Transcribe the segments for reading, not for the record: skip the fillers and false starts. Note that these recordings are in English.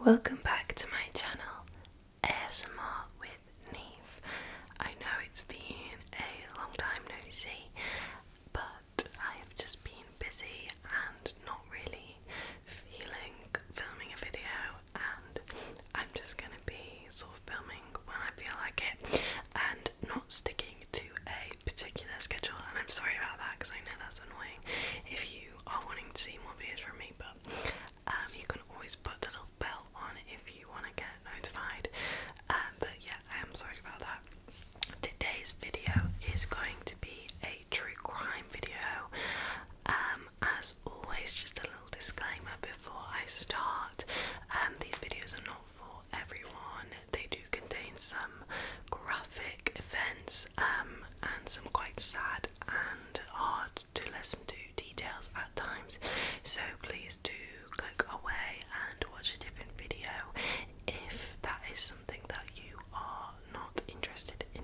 Welcome back to my channel, ASMR with Neve. I know it's been a long time no see, but I've just been busy and not really feeling filming a video, and I'm just going to be sort of filming when I feel like it and not sticking to a particular schedule, and I'm sorry about that because I know that's annoying if you are wanting to see more videos from me, but you can always put the little bell on if you want to get notified. But yeah, I am sorry about that. Today's video is going to be a true crime video. As always, just a little disclaimer before I start. These videos are not for everyone. They do contain some graphic events and some quite sad and hard to listen to details at times. So please do click away and watch a different video if that is something that you are not interested in.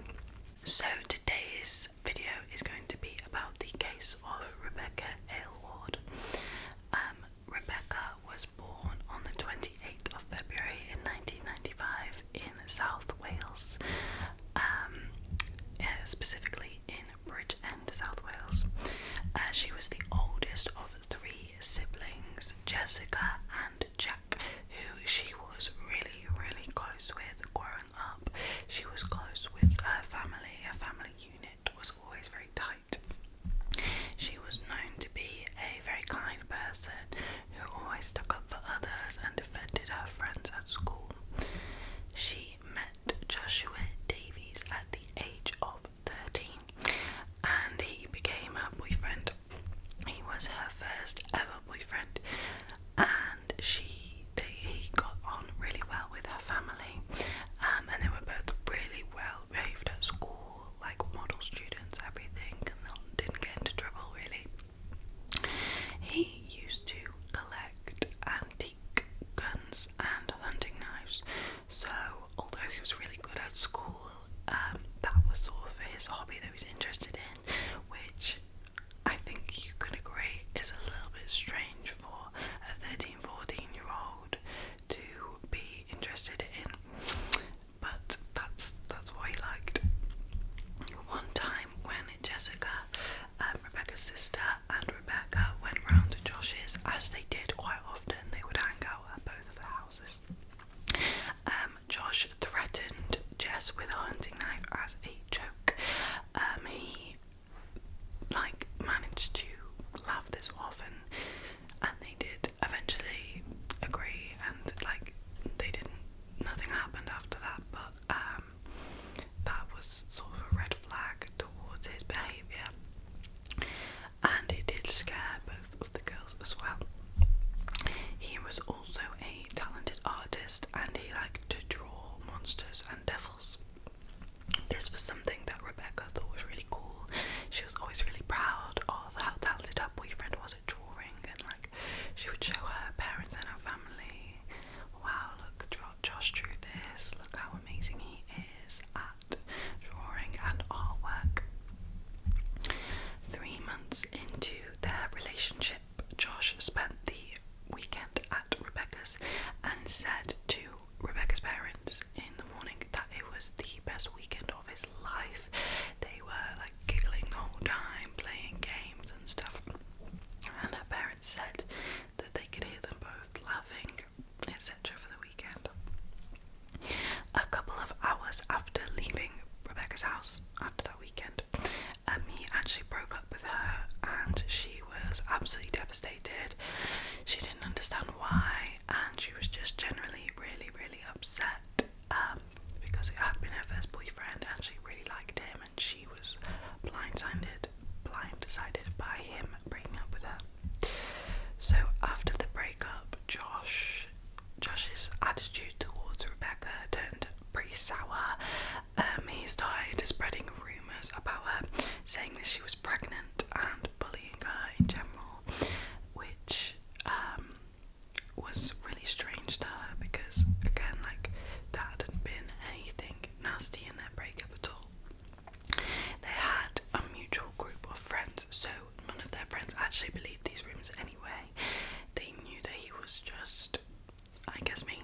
So today's video is going to be about the case of Rebecca Aylward. Rebecca was born on the 28th of February in 1995 in South Wales, specifically in Bridgend, South Wales. She was the oldest of three siblings, Jessica and Jack, who she was really close with growing up. She was close with her family. Her family unit was always very tight. She was known to be a very kind person who always stuck up for others and defended her friends at school. She met Joshua Davies at the age of 13 and he became her boyfriend. He was her first ever boyfriend, and he got on really well with her family, and they were both really well behaved at school, like model students, everything, and didn't get into trouble really. He used to collect antique guns and hunting knives, so although he was really good at school, that was sort of his hobby that he was interested in, which I think you could agree is a little bit strange for a 13-14-year-old to be interested in, but that's what he liked. One time when Jessica, Rebecca's sister, and Rebecca went round to Josh's, as they did quite often, they would hang out at both of their houses. Josh threatened Jess with a hunting knife as a joke. He managed to laugh this off, and they did eventually agree, and nothing happened after that, but that was sort of a red flag towards his behaviour, and it did scare both of the girls as well. He was also a talented artist, and he liked to draw monsters and devils. This was something that Rebecca thought was really cool. She was always really proud of how talented her boyfriend was at drawing, and she would show her parents and her family, wow, look, Josh drew this, look how amazing he is at drawing and artwork. 3 months into their relationship, Josh spent the weekend at Rebecca's and said to Rebecca's parents in the morning that it was the best weekend of his life. They were giggling the whole time, playing games and stuff, and her parents said that they could hear them both laughing, etc. for the weekend. A couple of hours after leaving Rebecca's house after that weekend, he actually broke up with her, and she was absolutely devastated. She didn't understand why, and she was just generally really upset, because it had been her first boyfriend and she really liked him, and she was blindsided by him breaking up with her. So after the breakup, Josh's attitude towards Rebecca turned pretty sour. He started spreading rumours about her, saying that she was pregnant and bullying her in general, which was really strange to her because, again, that hadn't been anything nasty in their breakup at all. They had a mutual group of friends, so none of their friends actually believed these rumours anyway. They knew that he was just, I guess, making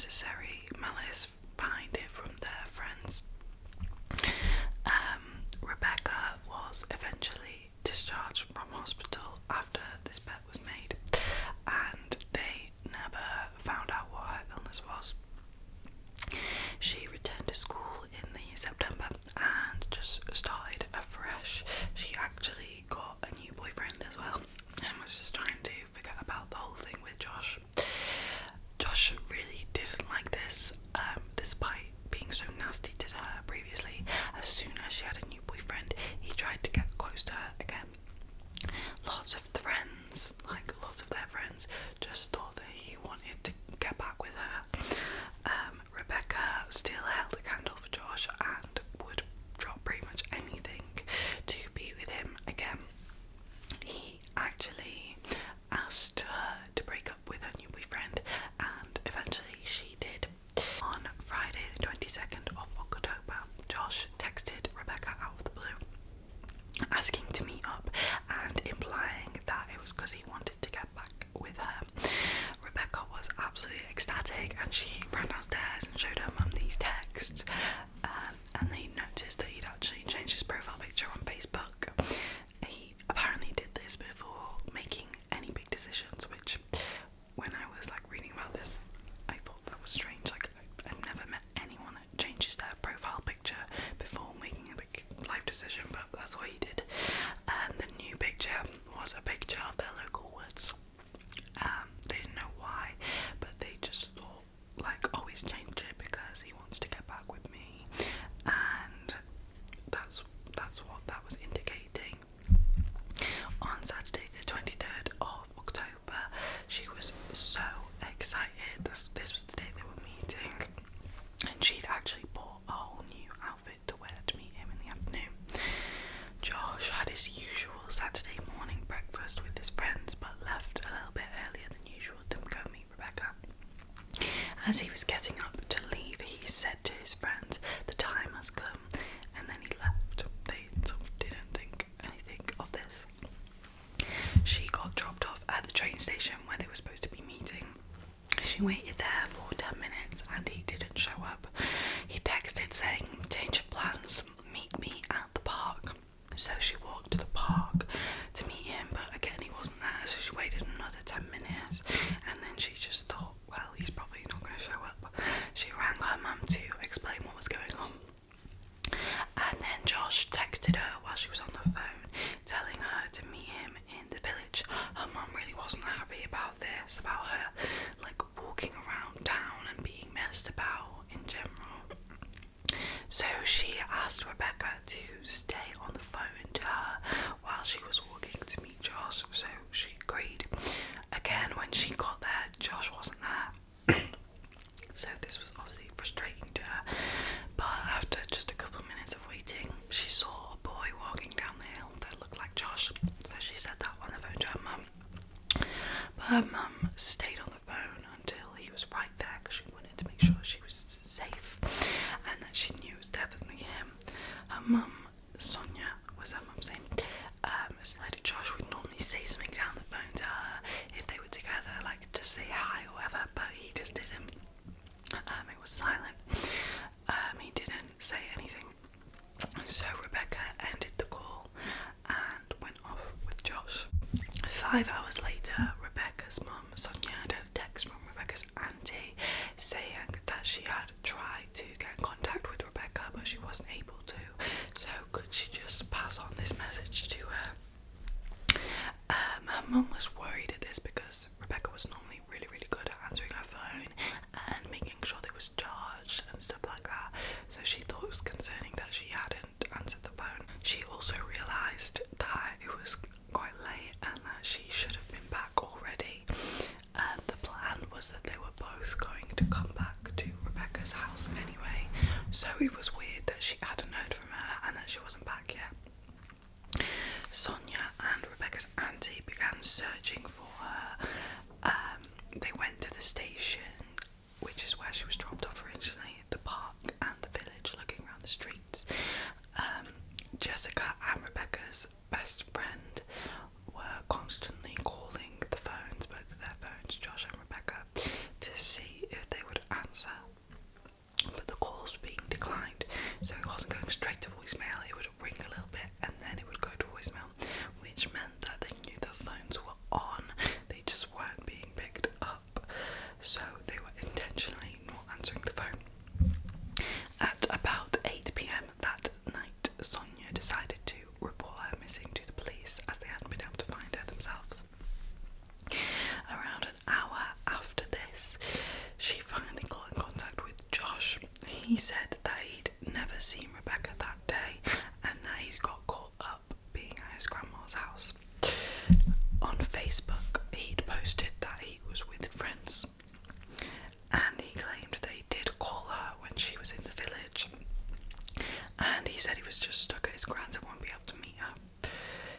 unnecessary malice behind it from their friends. Rebecca was eventually discharged from hospital after this bet was made, and they never found out what her illness was. She returned to school in the September and just started afresh. She actually got a new boyfriend as well and was just trying to forget about the whole thing with Josh. Josh really didn't like this, despite being so nasty to her previously. As soon as she had a new boyfriend, he tried to get close to her again. Lots of their friends, just thought that he wanted to get back with her. Rebecca still held a candle for Josh and would drop pretty much anything to be with him again. He actually asked her to break up with her new boyfriend, and eventually she did. On Friday the 22nd of October, Josh texted Rebecca out of the blue, asking to meet up and implying that it was because he wanted to get back with her. Rebecca was absolutely ecstatic, and she ran downstairs and showed her mum these texts, and they noticed that he'd actually changed his profile picture on Facebook. He apparently did this before making any big decisions, which, when I was reading about this, I thought that was strange. I've never met anyone that changes their profile picture before making a big life decision, but that's what he did. And the new picture was a picture of their local woods. They didn't know why, but they just thought, always change it because he wants to get back with me, and that's what that was indicating. On Saturday the 23rd of October, she was so excited. This was the day they were meeting, and she'd actually bought a whole new outfit to wear to meet him in the afternoon. Josh had his usual Saturday morning breakfast with his friends, but left a little bit earlier than usual to go meet Rebecca. As he was getting up to leave, he said to his friends, "The time has come," and then he left. They sort of didn't think anything of this. She got dropped off at the train station where they were supposed to be meeting. She waited there for 10 minutes and he didn't show up. He texted saying, "Change of plans, meet me at the park." So she walked to the park to meet him, but again he wasn't there, so she waited another 10 minutes, and then she just thought, well, he's probably not going to show up. She rang her mum to explain what was going on, and then Josh texted her while she was on the phone, telling her to meet him in the village. Her mum really wasn't happy about this, about her walking around town and being messed about in general. So she asked Rebecca to stay on the phone to her while she was walking to meet Josh, so she agreed. Again, when she got there, Josh wasn't there. So this was obviously frustrating to her, but after just a couple of minutes of waiting, she saw a boy walking down the hill that looked like Josh, so she said that on the phone to her mum. But her mum stayed on the phone until he was right there because she wanted to make sure she was safe and that she knew it was definitely him. Her mum, Sonia was her mum's name, said Josh would normally say something down the phone to her if they were together, just say hi or whatever, but he just didn't. It was silent. He didn't say anything. So Rebecca ended the call and went off with Josh. 5 hours later, Rebecca's mum, Sonia, had a text from Rebecca's auntie saying that she had tried to get in contact with Rebecca, but she wasn't able to. So could she just pass on this message to her? Her mum was worried at this because Rebecca was normally really, really good at answering her phone and making sure that it was charged and stuff like that. So she thought it was concerning that she hadn't answered the phone. She also realised that it was quite late and that she should have been back already. The plan was that they were both going to come back to Rebecca's house anyway, so it was weird that she hadn't heard from her and that she wasn't back yet. Sonia and Rebecca's auntie began searching for her. They went to the station, which is where she was dropped off originally, the park and the village, looking around the streets. Jessica and Rebecca's best friend were constantly calling the phones, both of their phones, Josh and Rebecca, to see if they would answer Rebecca's house. On Facebook, he'd posted that he was with friends, and he claimed they did call her when she was in the village, and he said he was just stuck at his grand's and wouldn't be able to meet her.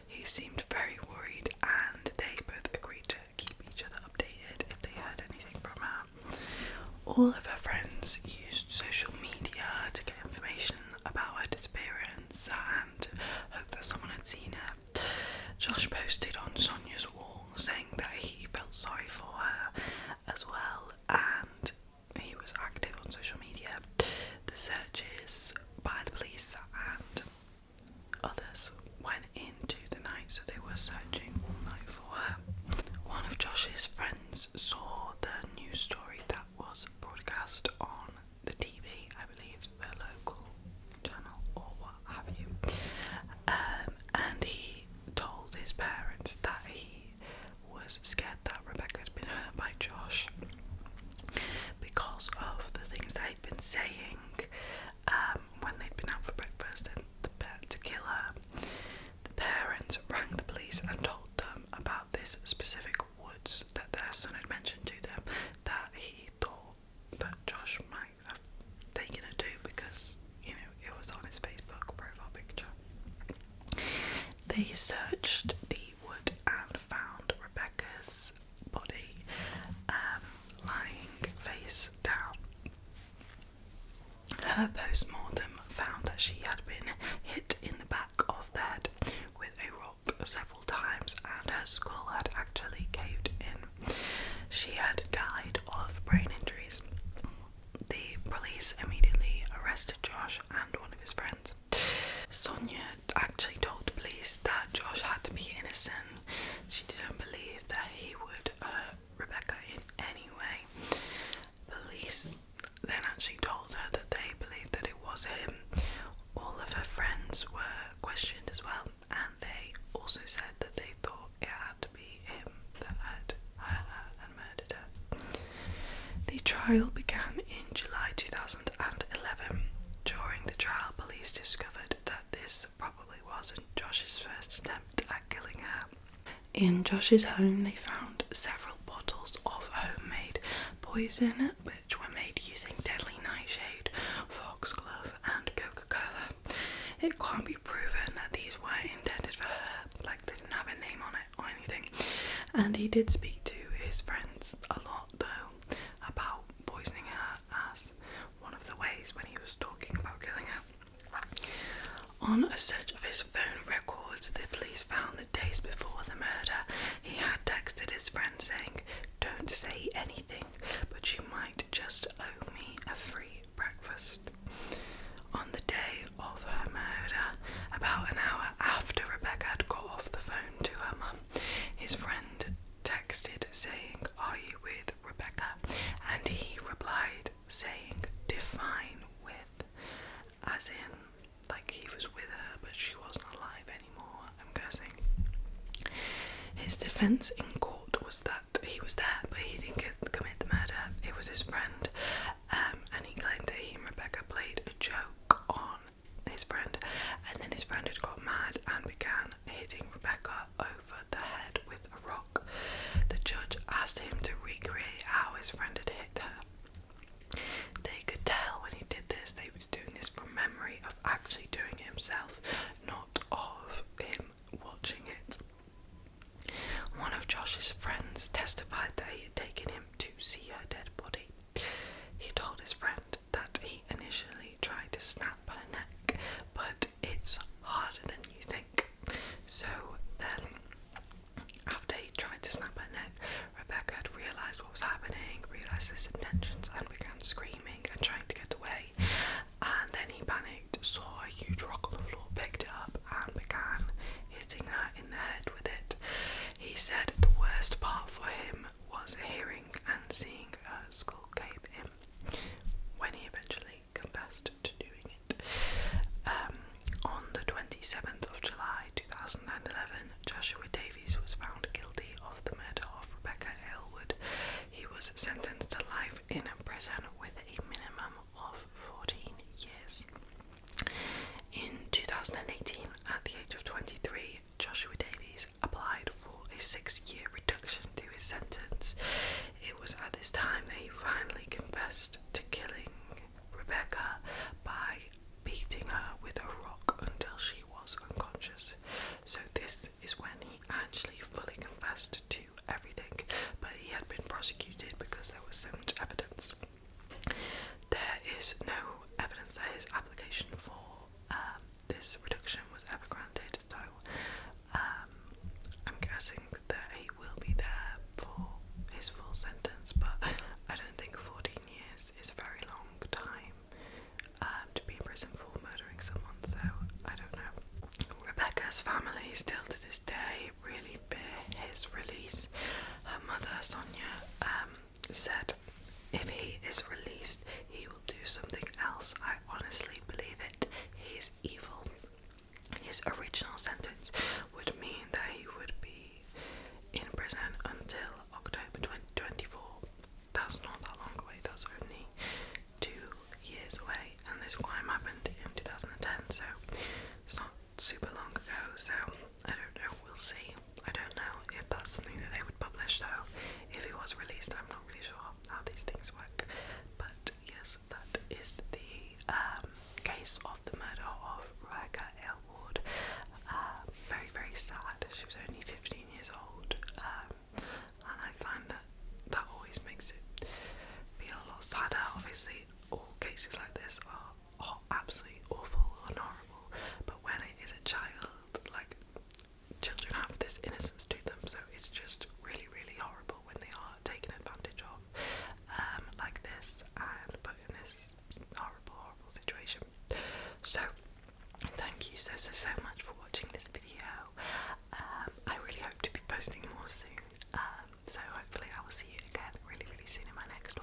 He seemed very worried, and they both agreed to keep each other updated if they heard anything from her. All of her friends used social media to get information about her disappearance and hope that someone had seen her. Josh posted on Sonia's wall saying that he felt sorry for her as well, and he was active on social media. The searches by the police and others went into the night, so they were searching all night for her. One of Josh's friends saw the news story that was broadcast on the TV, I believe the local channel or what have you, and he told his parents that he was scared that Rebecca had been hurt by Josh because of the things that he'd been saying when they'd been out for breakfast and the bet to kill her. The parents rang the police and told them about this specific woods that their son had mentioned to them that he thought that Josh might have taken her to, because, you know, it was on his Facebook profile picture. They searched the wood and found Rebecca's body lying face down. Her post-mortem found that she had been hit in the back of the head with a rock several times, and her skull had actually caved in. She had died of brain injuries. The police immediately arrested Josh and one of his friends. Sonia actually told the police that Josh had to be innocent. She didn't believe that he would hurt Rebecca in any way. Police then actually told her that they believed that it was him. All of her friends were questioned as well, and they also said that they thought it had to be him that had hurt her and murdered her. The trial began in July 2011. During the trial, police discovered that this probably wasn't Josh's first attempt at killing her. In Josh's home, they found several bottles of homemade poison, which were made using deadly nightshade, foxglove, and Coca-Cola. It can't be proven that these were intended for her, like they didn't have a name on it or anything. And he did speak to his friends a lot, though, about poisoning her as one of the ways when he was talking about killing her. On a search of his phone records, the police found that days before the murder, he had texted his friend saying, "Don't say anything, but you might just owe me a free breakfast." On the day of her murder, about an hour after Rebecca had got off the phone to her mum, his friend texted saying, "Are you with Rebecca?" And he replied saying, "Define with," as in, like he was with her but she wasn't alive anymore, I'm guessing. His defence in court was that he was there but he didn't commit the murder. It was his friend, and he claimed that he and Rebecca played a joke on his friend, and then his friend had got mad and began hitting Rebecca over the head with a rock. The judge asked him to recreate how his friend had hit her. They could tell when he did this that he was doing this from memory of actually doing it himself, not of him watching it. One of Josh's friends testified that he had taken him to see her dead body. He told his friend that he initially tried to snap her neck, but it's harder than you think. So then, after he tried to snap her neck, Rebecca had realised what was happening, realised his intentions, and began screaming and trying to get away. And then he panicked, saw a huge rock on the floor, picked it up, and began hitting her in the head with it. He said the worst part for him was hearing and seeing her skull cave in, when he eventually confessed to doing it. On the 27th of July 2011, Joshua Davies was found guilty of the murder of Rebecca Aylward. He was sentenced to life in prison with a minimum of 14 years. In 2018, at the age of 23, Joshua Davies 6-year reduction to his sentence. It was at this time that he finally confessed to killing Rebecca by beating her with a rock until she was unconscious. So this is when he actually fully confessed to everything, but he had been prosecuted because there was so much evidence. There is no evidence that his application for this reduction was ever granted, so I'm guessing that he will be there for his full sentence, but I don't think 14 years is a very long time to be in prison for murdering someone, so I don't know. Rebecca's family still to this day really fear his release. Her mother, Sonia, said, "If he is released, he will do something else. I honestly believe it. He is evil." His original sentence would mean that he would be in prison until October 2024. That's not that long away, that's only 2 years away, and this crime happened in 2010, so it's not super long ago, so I don't know, we'll see. I don't know if that's something that they would publish, though. If he was released, I'm not really sure how these things work, but yes, that is the case of the murder of Rebecca Aylward. Very, very sad. She was only 15 years old, and I find that always makes it feel a lot sadder. Obviously, all cases like this are absolutely awful and horrible, but when it is a child, like, children have this innocence to them, so it's just really, really horrible when they are taken advantage of like this and put in this horrible, horrible situation. So thank you so much for watching this video. I really hope to be posting more soon, so hopefully I will see you again really, really soon in my next